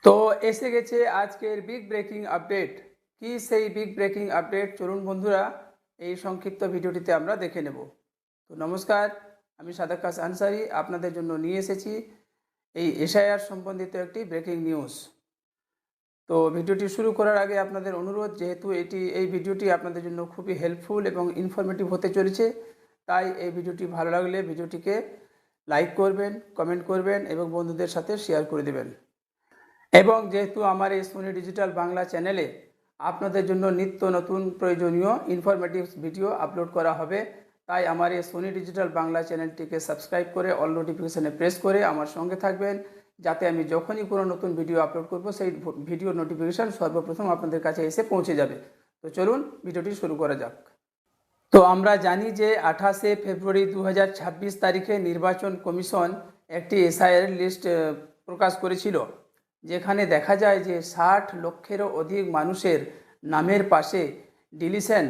তো এসে গেছে আজকের বিগ ব্রেকিং আপডেট। কি সেই বিগ ব্রেকিং আপডেট, চলুন বন্ধুরা এই সংক্ষিপ্ত ভিডিওটিতে আমরা দেখে নেব। তো নমস্কার, আমি সাদাকাশ আনসারি আপনাদের জন্য নিয়ে এসেছি এই এসআইআর সম্বন্ধিত একটি ব্রেকিং নিউজ। তো ভিডিওটি শুরু করার আগে আপনাদের অনুরোধ, যেহেতু এই ভিডিওটি আপনাদের জন্য খুবই হেল্পফুল এবং ইনফরমেটিভ হতে চলেছে, তাই এই ভিডিওটি ভালো লাগলে ভিডিওটিকে লাইক করবেন, কমেন্ট করবেন এবং বন্ধুদের সাথে শেয়ার করে দেবেন। এবং যেহেতু আমার এই সোনি ডিজিটাল বাংলা চ্যানেলে আপনাদের জন্য নিত্য নতুন প্রয়োজনীয় ইনফরমেটিভ ভিডিও আপলোড করা হবে, তাই আমার এই সোনি ডিজিটাল বাংলা চ্যানেলটিকে সাবস্ক্রাইব করে অল নোটিফিকেশানে প্রেস করে আমার সঙ্গে থাকবেন, যাতে আমি যখনই কোনো নতুন ভিডিও আপলোড করব সেই ভিডিও নোটিফিকেশান সর্বপ্রথম আপনাদের কাছে এসে পৌঁছে যাবে। তো চলুন ভিডিওটি শুরু করা যাক। তো আমরা জানি যে 28শে ফেব্রুয়ারি 2026 তারিখে নির্বাচন কমিশন একটি এসআইআর লিস্ট প্রকাশ করেছিল, যেখানে দেখা যায় যে 60 লক্ষেরও অধিক মানুষের নামের পাশে ডিলিশন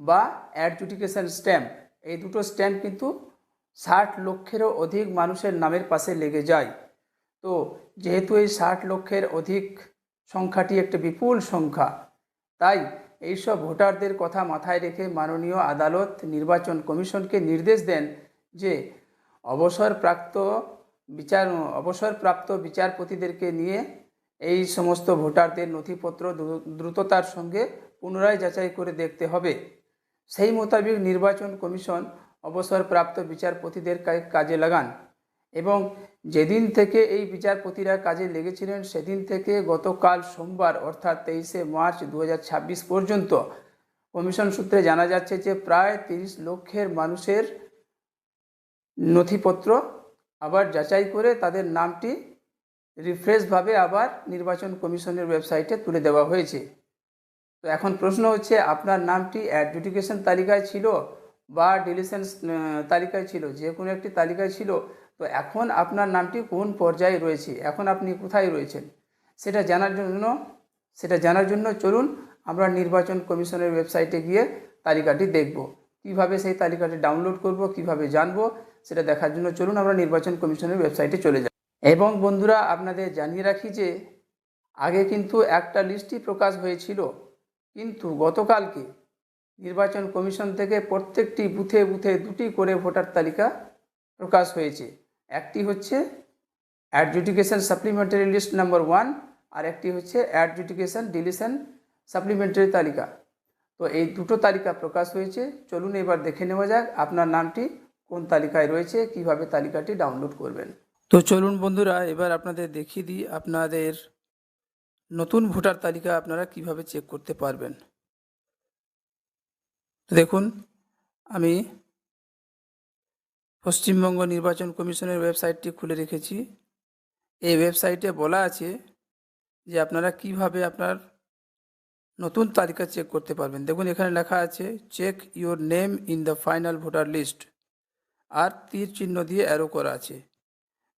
বা অ্যাডজুডিকেশন স্ট্যাম্প, এই দুটো স্ট্যাম্প কিন্তু 60 লক্ষেরও অধিক মানুষের নামের পাশে লেগে যায়। তো যেহেতু এই 60 লক্ষের অধিক সংখ্যাটি একটা বিপুল সংখ্যা, তাই এইসব ভোটারদের কথা মাথায় রেখে মাননীয় আদালত নির্বাচন কমিশনকে নির্দেশ দেন যে অবসরপ্রাপ্ত বিচারপতিদেরকে নিয়ে এই সমস্ত ভোটারদের নথিপত্র দ্রুততার সঙ্গে পুনরায় যাচাই করে দেখতে হবে। সেই মোতাবেক নির্বাচন কমিশন অবসরপ্রাপ্ত বিচারপতিদের কাজে লাগান এবং যেদিন থেকে এই বিচারপতিরা কাজে লেগেছিলেন সেদিন থেকে গতকাল সোমবার অর্থাৎ 23শে মার্চ 2026 পর্যন্ত কমিশন সূত্রে জানা যাচ্ছে যে প্রায় 30 লক্ষের মানুষের নথিপত্র আবার যাচাই করে তাদের নামটি রিফ্রেশভাবে আবার নির্বাচন কমিশনের ওয়েবসাইটে তুলে দেওয়া হয়েছে। তো এখন প্রশ্ন হচ্ছে, আপনার নামটি অ্যাডজুডিকেশন তালিকায় ছিল বা ডিলিশন তালিকায় ছিল, যে কোনো একটি তালিকায় ছিল, তো এখন আপনার নামটি কোন পর্যায়ে রয়েছে, এখন আপনি কোথায় রয়েছেন, সেটা জানার জন্য চলুন আমরা নির্বাচন কমিশনের ওয়েবসাইটে গিয়ে তালিকাটি দেখব। কিভাবে সেই তালিকাটি ডাউনলোড করব, কিভাবে জানবো, সেটা দেখার জন্য চলুন আমরা নির্বাচন কমিশনের ওয়েবসাইটে চলে যাই। এবং বন্ধুরা, আপনাদের জানিয়ে রাখি যে আগে কিন্তু একটা লিস্টই প্রকাশ হয়েছিল, কিন্তু গতকালকে নির্বাচন কমিশন থেকে প্রত্যেকটি বুথে বুথে দুটি করে ভোটার তালিকা প্রকাশ হয়েছে। একটি হচ্ছে অ্যাডজুডিকেশন সাপ্লিমেন্টারি লিস্ট নাম্বার 1 আর একটি হচ্ছে অ্যাডজুডিকেশন ডিলিশন সাপ্লিমেন্টারি তালিকা। তো এই দুটো তালিকা প্রকাশ হয়েছে। চলুন এবার দেখে নেওয়া যাক আপনার নামটি কোন তালিকায় রয়েছে, কিভাবে তালিকাটি ডাউনলোড করবেন। তো চলুন বন্ধুরা, এবার আপনাদের দেখিয়ে দিই আপনাদের নতুন ভোটার তালিকা আপনারা কিভাবে চেক করতে পারবেন। দেখুন, আমি পশ্চিমবঙ্গ নির্বাচন কমিশনের ওয়েবসাইটটি খুলে রেখেছি। এই ওয়েবসাইটে বলা আছে যে আপনারা কিভাবে আপনার নতুন তালিকা চেক করতে পারবেন। দেখুন, এখানে লেখা আছে check your name in the final voter list, আর তীর চিহ্ন দিয়ে অ্যারো করা আছে।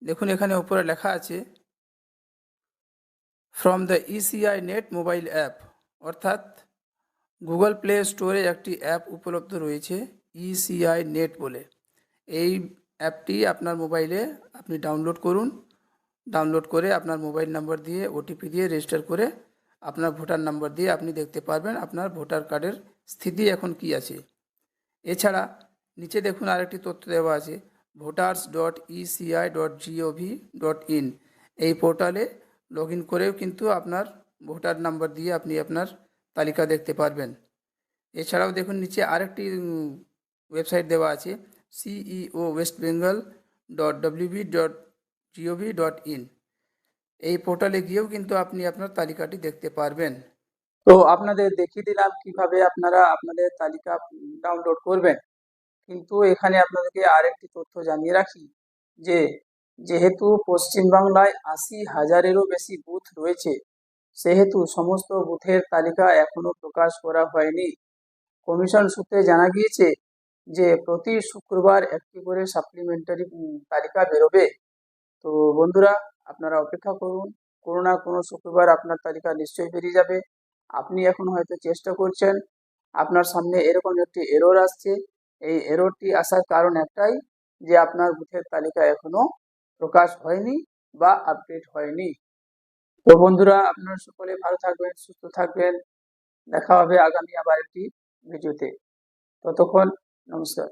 দেখুন, এখানে উপরে লেখা আছে from the ECI net mobile app, অর্থাৎ গুগল প্লে স্টোরে একটি অ্যাপ উপলব্ধ রয়েছে ইসিআই নেট বলে। এই অ্যাপটি আপনার মোবাইলে আপনি ডাউনলোড করুন। ডাউনলোড করে আপনার মোবাইল নাম্বার দিয়ে ওটিপি দিয়ে রেজিস্টার করে আপনার ভোটার নাম্বার দিয়ে আপনি দেখতে পারবেন আপনার ভোটার কার্ডের স্থিতি এখন কি আছে। এছাড়া নিচে দেখুন আরেকটি তথ্য দেওয়া আছে voters.eci.gov.in, এই পোর্টালে লগ ইন করেও কিন্তু আপনার ভোটার নাম্বার দিয়ে আপনি আপনার তালিকা দেখতে পারবেন। এছাড়াও দেখুন নিচে আরেকটি ওয়েবসাইট দেওয়া আছে ceo.westbengal.wb.gov.in, এই পোর্টালে গিয়েও কিন্তু আপনি আপনার তালিকাটি দেখতে পারবেন। তো আপনাদের দেখিয়ে দিলাম কিভাবে আপনারা আপনাদের তালিকা ডাউনলোড করবেন, কিন্তু এখানে আপনাদেরকে আরেকটি তথ্য জানিয়ে রাখি যে যেহেতু পশ্চিমবাংলায় 80,000-এরও বেশি বুথ রয়েছে, সেহেতু সমস্ত বুথের তালিকা এখনও প্রকাশ করা হয়নি। কমিশন সূত্রে জানা গিয়েছে যে প্রতি শুক্রবার একটি করে সাপ্লিমেন্টারি তালিকা বেরোবে। তো বন্ধুরা, আপনারা অপেক্ষা করুন, কোনো না কোনো শুক্রবার আপনার তালিকা নিশ্চয়ই বেরিয়ে যাবে। আপনি এখন হয়তো চেষ্টা করছেন, আপনার সামনে এরকম একটি এরর আসছে। এই এররটি আসার কারণ একটাই, যে আপনার বুথের তালিকা এখনো প্রকাশ হয়নি বা আপডেট হয়নি। তো বন্ধুরা, আপনারা সকলে ভালো থাকবেন, সুস্থ থাকবেন। দেখা হবে আগামী আবার একটি ভিডিওতে। ততক্ষণ নমস্কার।